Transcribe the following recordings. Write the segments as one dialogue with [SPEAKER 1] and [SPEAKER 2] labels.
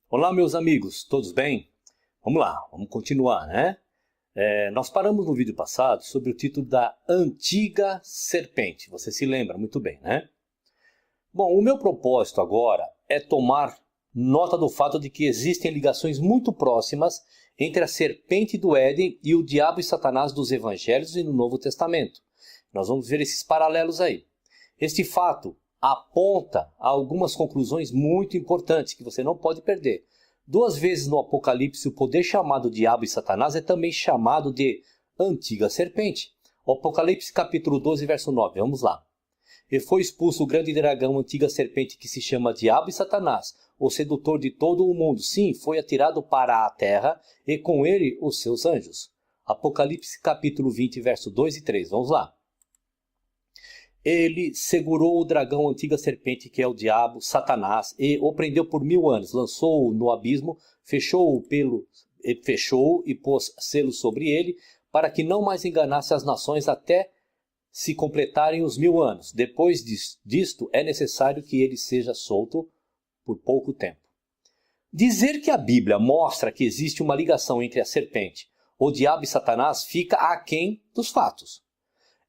[SPEAKER 1] Olá, meus amigos, todos bem? Vamos lá, vamos continuar, né? Nós paramos no vídeo passado sobre o título da Antiga Serpente. Você se lembra muito bem, né? Bom, o meu propósito agora é tomar nota do fato de que existem ligações muito próximas entre a serpente do Éden e o diabo e Satanás dos Evangelhos e no Novo Testamento. Nós vamos ver esses paralelos aí. Este fato aponta a algumas conclusões muito importantes que você não pode perder. 2 vezes no Apocalipse o poder chamado diabo e Satanás é também chamado de Antiga Serpente. O Apocalipse capítulo 12, verso 9, vamos lá. E foi expulso o grande dragão, antiga serpente, que se chama Diabo e Satanás, o sedutor de todo o mundo. Sim, foi atirado para a terra, e com ele os seus anjos. Apocalipse capítulo 20, verso 2 e 3, vamos lá. Ele segurou o dragão, antiga serpente, que é o diabo, Satanás, e o prendeu por 1000 anos, lançou-o no abismo, fechou-o e pôs selo sobre ele, para que não mais enganasse as nações até se completarem os 1000 anos. Depois disto, é necessário que ele seja solto por pouco tempo. Dizer que a Bíblia mostra que existe uma ligação entre a serpente, o diabo e Satanás fica aquém dos fatos.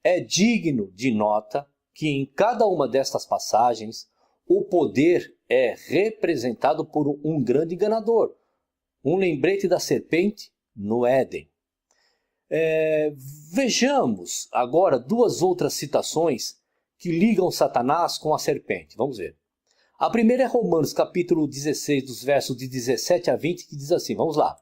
[SPEAKER 1] É digno de nota que em cada uma destas passagens o poder é representado por um grande enganador. Um lembrete da serpente no Éden. Vejamos agora 2 outras citações que ligam Satanás com a serpente. Vamos ver. A primeira é Romanos capítulo 16, dos versos de 17 a 20, que diz assim, vamos lá.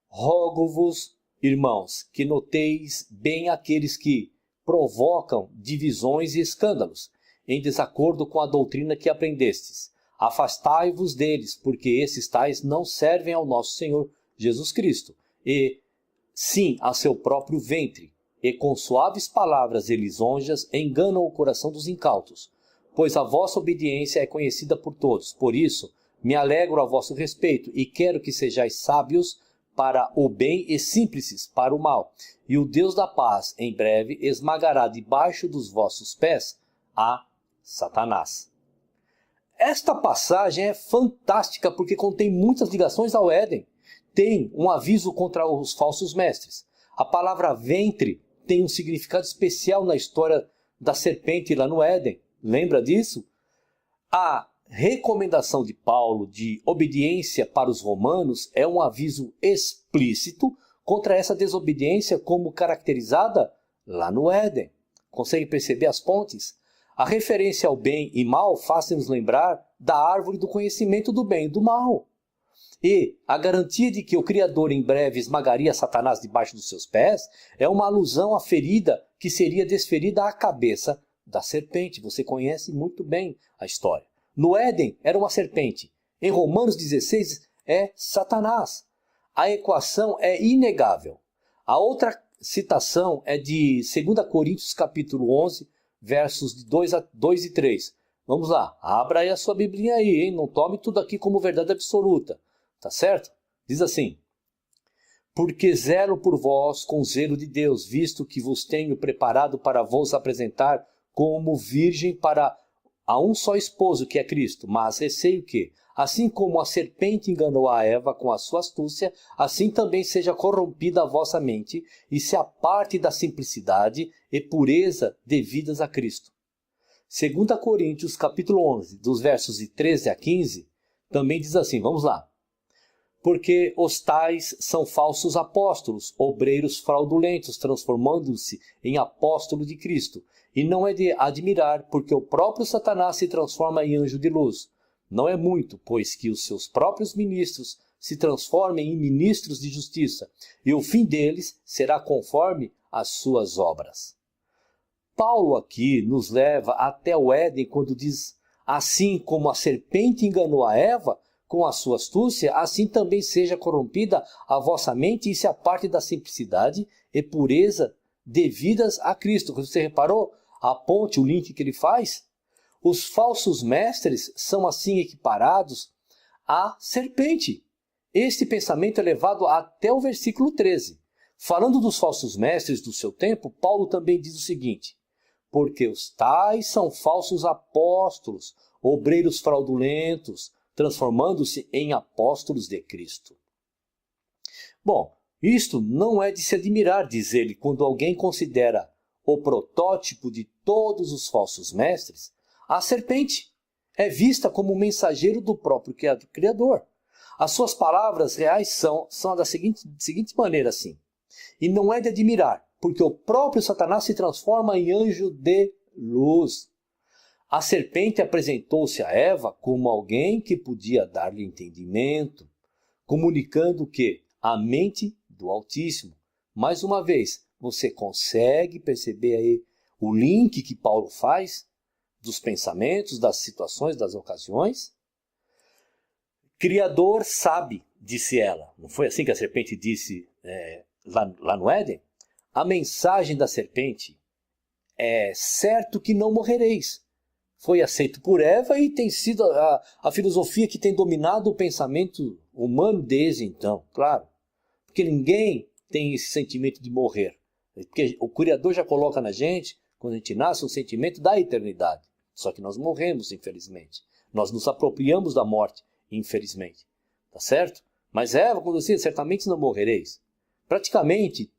[SPEAKER 1] Rogo-vos, irmãos, que noteis bem aqueles que provocam divisões e escândalos, em desacordo com a doutrina que aprendestes. Afastai-vos deles, porque esses tais não servem ao nosso Senhor Jesus Cristo, e sim a seu próprio ventre, e com suaves palavras e lisonjas enganam o coração dos incautos, pois a vossa obediência é conhecida por todos. Por isso, me alegro a vosso respeito, e quero que sejais sábios para o bem e simples para o mal. E o Deus da paz, em breve, esmagará debaixo dos vossos pés a Satanás. Esta passagem é fantástica porque contém muitas ligações ao Éden. Tem um aviso contra os falsos mestres. A palavra ventre tem um significado especial na história da serpente lá no Éden. Lembra disso? A recomendação de Paulo de obediência para os romanos é um aviso explícito contra essa desobediência como caracterizada lá no Éden. Consegue perceber as pontes? A referência ao bem e mal faz-nos lembrar da árvore do conhecimento do bem e do mal. E a garantia de que o Criador em breve esmagaria Satanás debaixo dos seus pés é uma alusão à ferida que seria desferida à cabeça da serpente. Você conhece muito bem a história. No Éden era uma serpente. Em Romanos 16 é Satanás. A equação é inegável. A outra citação é de 2 Coríntios capítulo 11, versos de 2 e 3. Vamos lá, abra aí a sua biblinha aí, hein? Não tome tudo aqui como verdade absoluta. Tá certo? Diz assim. Porque zelo por vós com zelo de Deus, visto que vos tenho preparado para vos apresentar como virgem para a um só esposo, que é Cristo. Mas receio que, assim como a serpente enganou a Eva com a sua astúcia, assim também seja corrompida a vossa mente e se aparte da simplicidade e pureza devidas a Cristo. 2 Coríntios capítulo 11, dos versos de 13 a 15, também diz assim, vamos lá. Porque os tais são falsos apóstolos, obreiros fraudulentos, transformando-se em apóstolos de Cristo. E não é de admirar, porque o próprio Satanás se transforma em anjo de luz. Não é muito, pois que os seus próprios ministros se transformem em ministros de justiça, e o fim deles será conforme as suas obras. Paulo aqui nos leva até o Éden quando diz, assim como a serpente enganou a Eva, com a sua astúcia, assim também seja corrompida a vossa mente e se aparte da simplicidade e pureza devidas a Cristo. Você reparou a ponte, o link que ele faz? Os falsos mestres são assim equiparados à serpente. Este pensamento é levado até o versículo 13. Falando dos falsos mestres do seu tempo, Paulo também diz o seguinte: porque os tais são falsos apóstolos, obreiros fraudulentos, transformando-se em apóstolos de Cristo. Bom, isto não é de se admirar, diz ele, quando alguém considera o protótipo de todos os falsos mestres, a serpente é vista como o mensageiro do próprio Criador. As suas palavras reais são da seguinte maneira assim. E não é de admirar, porque o próprio Satanás se transforma em anjo de luz. A serpente apresentou-se a Eva como alguém que podia dar-lhe entendimento, comunicando que a mente do Altíssimo. Mais uma vez, você consegue perceber aí o link que Paulo faz dos pensamentos, das situações, das ocasiões? Criador sabe, disse ela. Não foi assim que a serpente disse lá no Éden? A mensagem da serpente é certo que não morrereis. Foi aceito por Eva e tem sido a filosofia que tem dominado o pensamento humano desde então, claro. Porque ninguém tem esse sentimento de morrer. Porque o Criador já coloca na gente, quando a gente nasce, um sentimento da eternidade. Só que nós morremos, infelizmente. Nós nos apropriamos da morte, infelizmente. Tá certo? Mas Eva, quando disse, certamente não morrereis. Praticamente,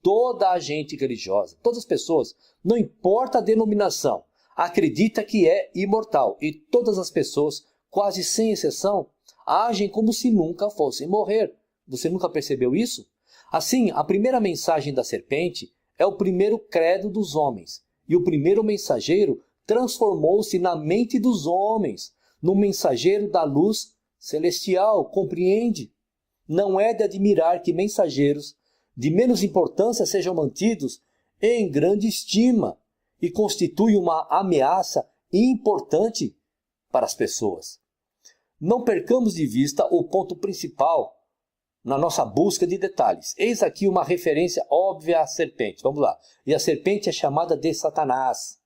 [SPEAKER 1] toda a gente religiosa, todas as pessoas, não importa a denominação, acredita que é imortal. E todas as pessoas, quase sem exceção, agem como se nunca fossem morrer. Você nunca percebeu isso? Assim, a primeira mensagem da serpente é o primeiro credo dos homens. E o primeiro mensageiro transformou-se na mente dos homens, no mensageiro da luz celestial, compreende? Não é de admirar que mensageiros de menos importância sejam mantidos em grande estima e constituem uma ameaça importante para as pessoas. Não percamos de vista o ponto principal na nossa busca de detalhes. Eis aqui uma referência óbvia à serpente. Vamos lá. E a serpente é chamada de Satanás.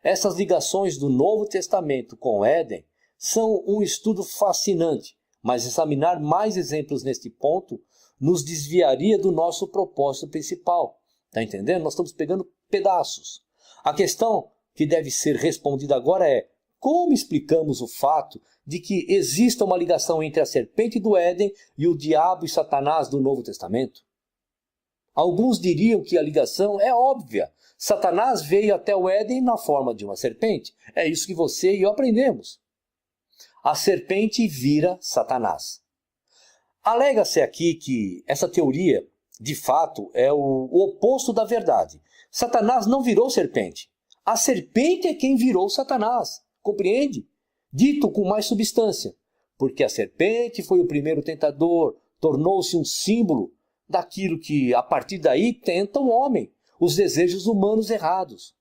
[SPEAKER 1] Essas ligações do Novo Testamento com o Éden são um estudo fascinante, mas examinar mais exemplos neste ponto nos desviaria do nosso propósito principal. Está entendendo? Nós estamos pegando pedaços. A questão que deve ser respondida agora é: como explicamos o fato de que exista uma ligação entre a serpente do Éden e o diabo e Satanás do Novo Testamento? Alguns diriam que a ligação é óbvia. Satanás veio até o Éden na forma de uma serpente. É isso que você e eu aprendemos. A serpente vira Satanás. Alega-se aqui que essa teoria, de fato, é o oposto da verdade. Satanás não virou serpente. A serpente é quem virou Satanás. Compreende? Dito com mais substância. Porque a serpente foi o primeiro tentador, tornou-se um símbolo daquilo que, a partir daí, tenta o homem, os desejos humanos errados.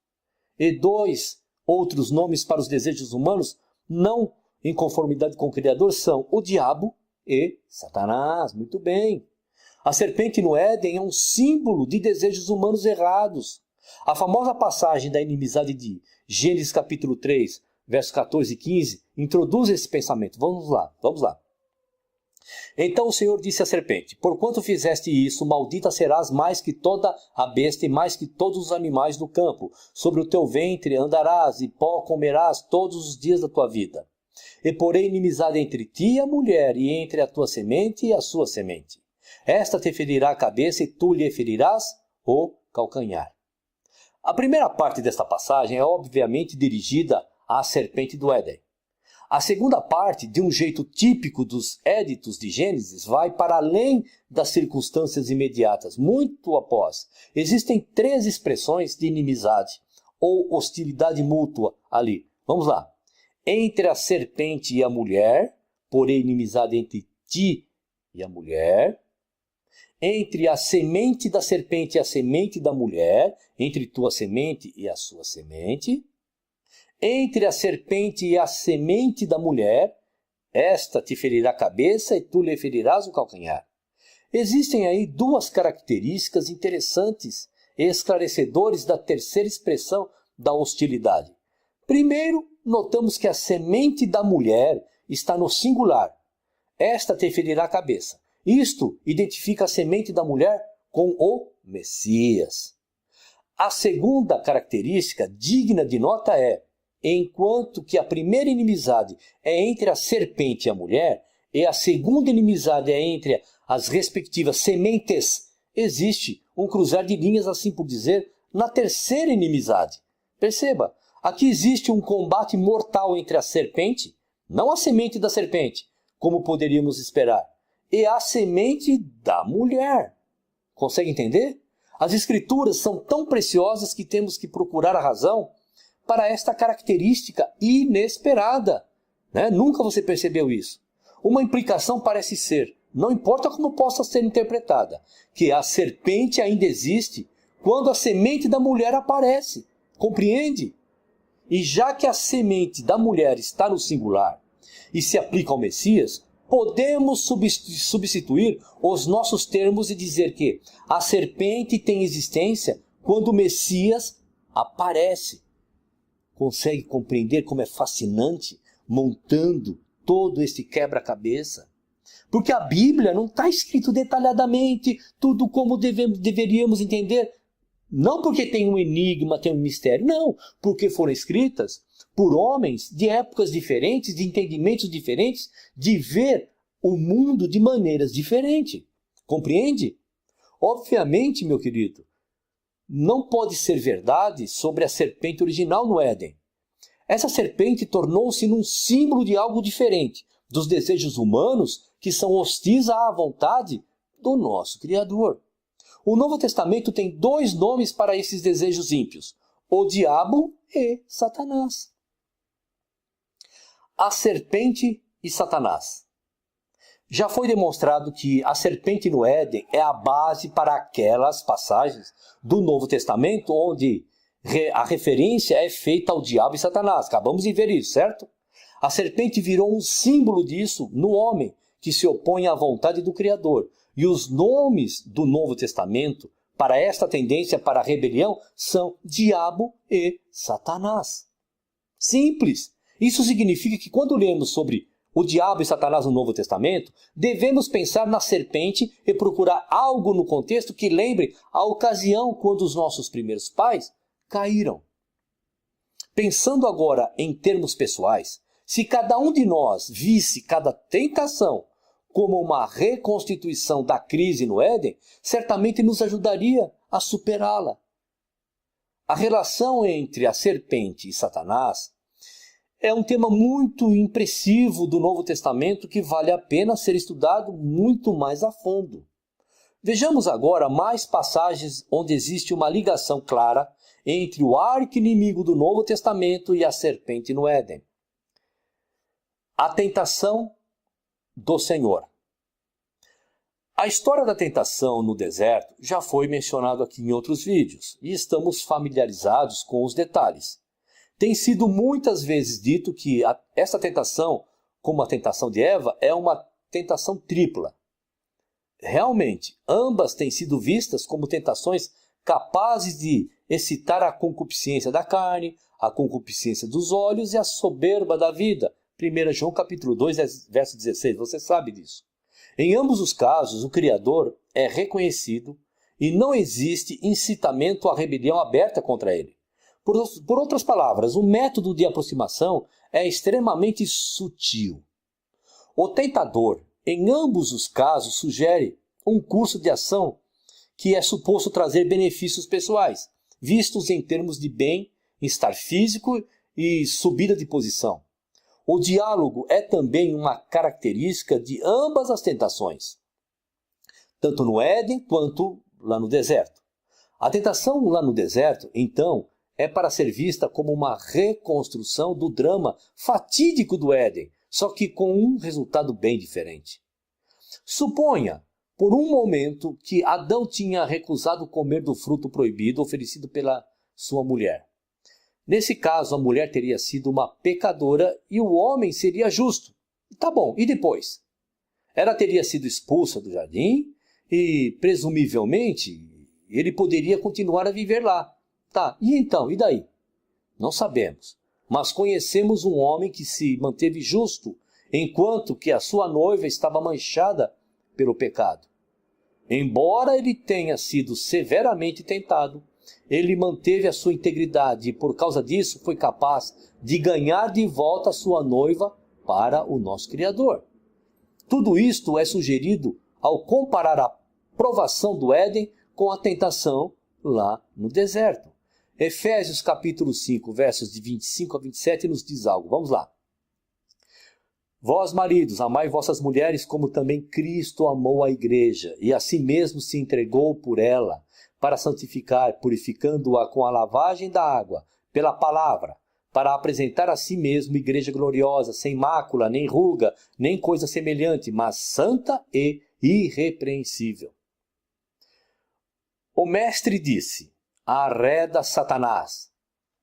[SPEAKER 1] E dois outros nomes para os desejos humanos, não em conformidade com o Criador, são o diabo e Satanás. Muito bem. A serpente no Éden é um símbolo de desejos humanos errados. A famosa passagem da inimizade de Gênesis capítulo 3, versos 14 e 15, introduz esse pensamento. Vamos lá. Então o Senhor disse à serpente: porquanto fizeste isso, maldita serás mais que toda a besta e mais que todos os animais do campo. Sobre o teu ventre andarás e pó comerás todos os dias da tua vida. E porém inimizade entre ti e a mulher, e entre a tua semente e a sua semente. Esta te ferirá a cabeça e tu lhe ferirás o calcanhar. A primeira parte desta passagem é obviamente dirigida à serpente do Éden. A segunda parte, de um jeito típico dos éditos de Gênesis, vai para além das circunstâncias imediatas, muito após. Existem 3 expressões de inimizade ou hostilidade mútua ali. Vamos lá. Entre a serpente e a mulher, porém inimizade entre ti e a mulher. Entre a semente da serpente e a semente da mulher, entre tua semente e a sua semente. Entre a serpente e a semente da mulher, esta te ferirá a cabeça e tu lhe ferirás o calcanhar. Existem aí 2 características interessantes e esclarecedores da terceira expressão da hostilidade. Primeiro, notamos que a semente da mulher está no singular. Esta te ferirá a cabeça. Isto identifica a semente da mulher com o Messias. A segunda característica digna de nota é: enquanto que a primeira inimizade é entre a serpente e a mulher, e a segunda inimizade é entre as respectivas sementes, existe um cruzar de linhas, assim por dizer, na terceira inimizade. Perceba, aqui existe um combate mortal entre a serpente, não a semente da serpente, como poderíamos esperar, e a semente da mulher. Consegue entender? As escrituras são tão preciosas que temos que procurar a razão para esta característica inesperada. Nunca você percebeu isso. Uma implicação parece ser, não importa como possa ser interpretada, que a serpente ainda existe quando a semente da mulher aparece. Compreende? E já que a semente da mulher está no singular e se aplica ao Messias, podemos substituir os nossos termos e dizer que a serpente tem existência quando o Messias aparece. Consegue compreender como é fascinante montando todo este quebra-cabeça? Porque a Bíblia não está escrito detalhadamente tudo como deveríamos entender. Não porque tem um enigma, tem um mistério. Não, porque foram escritas por homens de épocas diferentes, de entendimentos diferentes, de ver o mundo de maneiras diferentes. Compreende? Obviamente, meu querido, não pode ser verdade sobre a serpente original no Éden. Essa serpente tornou-se num símbolo de algo diferente, dos desejos humanos que são hostis à vontade do nosso Criador. O Novo Testamento tem dois nomes para esses desejos ímpios: o diabo e Satanás. A serpente e Satanás. Já foi demonstrado que a serpente no Éden é a base para aquelas passagens do Novo Testamento onde a referência é feita ao diabo e Satanás. Acabamos de ver isso, certo? A serpente virou um símbolo disso no homem que se opõe à vontade do Criador. E os nomes do Novo Testamento para esta tendência para a rebelião são diabo e Satanás. Simples. Isso significa que quando lemos sobre o diabo e Satanás no Novo Testamento, devemos pensar na serpente e procurar algo no contexto que lembre a ocasião quando os nossos primeiros pais caíram. Pensando agora em termos pessoais, se cada um de nós visse cada tentação como uma reconstituição da crise no Éden, certamente nos ajudaria a superá-la. A relação entre a serpente e Satanás é um tema muito impressivo do Novo Testamento que vale a pena ser estudado muito mais a fundo. Vejamos agora mais passagens onde existe uma ligação clara entre o arqui-inimigo do Novo Testamento e a serpente no Éden. A tentação do Senhor. A história da tentação no deserto já foi mencionado aqui em outros vídeos e estamos familiarizados com os detalhes. Tem sido muitas vezes dito que essa tentação, como a tentação de Eva, é uma tentação tripla. Realmente, ambas têm sido vistas como tentações capazes de excitar a concupiscência da carne, a concupiscência dos olhos e a soberba da vida. 1 João capítulo 2, verso 16, você sabe disso. Em ambos os casos, o Criador é reconhecido e não existe incitamento à rebelião aberta contra ele. Por outras palavras, o método de aproximação é extremamente sutil. O tentador, em ambos os casos, sugere um curso de ação que é suposto trazer benefícios pessoais, vistos em termos de bem-estar físico e subida de posição. O diálogo é também uma característica de ambas as tentações, tanto no Éden quanto lá no deserto. A tentação lá no deserto, então, é para ser vista como uma reconstrução do drama fatídico do Éden, só que com um resultado bem diferente. Suponha, por um momento, que Adão tinha recusado comer do fruto proibido oferecido pela sua mulher. Nesse caso, a mulher teria sido uma pecadora e o homem seria justo. Tá bom, e depois? Ela teria sido expulsa do jardim e, presumivelmente, ele poderia continuar a viver lá. Tá, e então? E daí? Não sabemos. mas conhecemos um homem que se manteve justo, enquanto que a sua noiva estava manchada pelo pecado. Embora ele tenha sido severamente tentado, ele manteve a sua integridade e por causa disso foi capaz de ganhar de volta a sua noiva para o nosso Criador. Tudo isto é sugerido ao comparar a provação do Éden com a tentação lá no deserto. Efésios capítulo 5, versos de 25 a 27 nos diz algo. Vamos lá. Vós, maridos, amai vossas mulheres como também Cristo amou a igreja e a si mesmo se entregou por ela, para santificar, purificando-a com a lavagem da água, pela palavra, para apresentar a si mesmo igreja gloriosa, sem mácula, nem ruga, nem coisa semelhante, mas santa e irrepreensível. O mestre disse, arreda Satanás.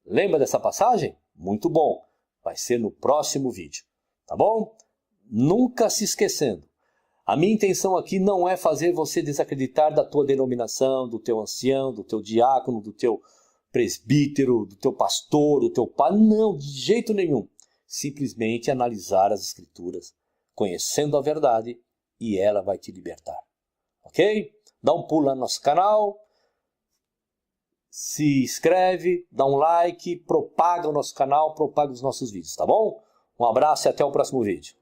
[SPEAKER 1] Lembra dessa passagem? Muito bom. Vai ser no próximo vídeo. Tá bom? Nunca se esquecendo. A minha intenção aqui não é fazer você desacreditar da tua denominação, do teu ancião, do teu diácono, do teu presbítero, do teu pastor, do teu pai. Não, de jeito nenhum. Simplesmente analisar as escrituras, conhecendo a verdade, e ela vai te libertar. Ok? Dá um pulo no nosso canal, se inscreve, dá um like, propaga o nosso canal, propaga os nossos vídeos, tá bom? Um abraço e até o próximo vídeo.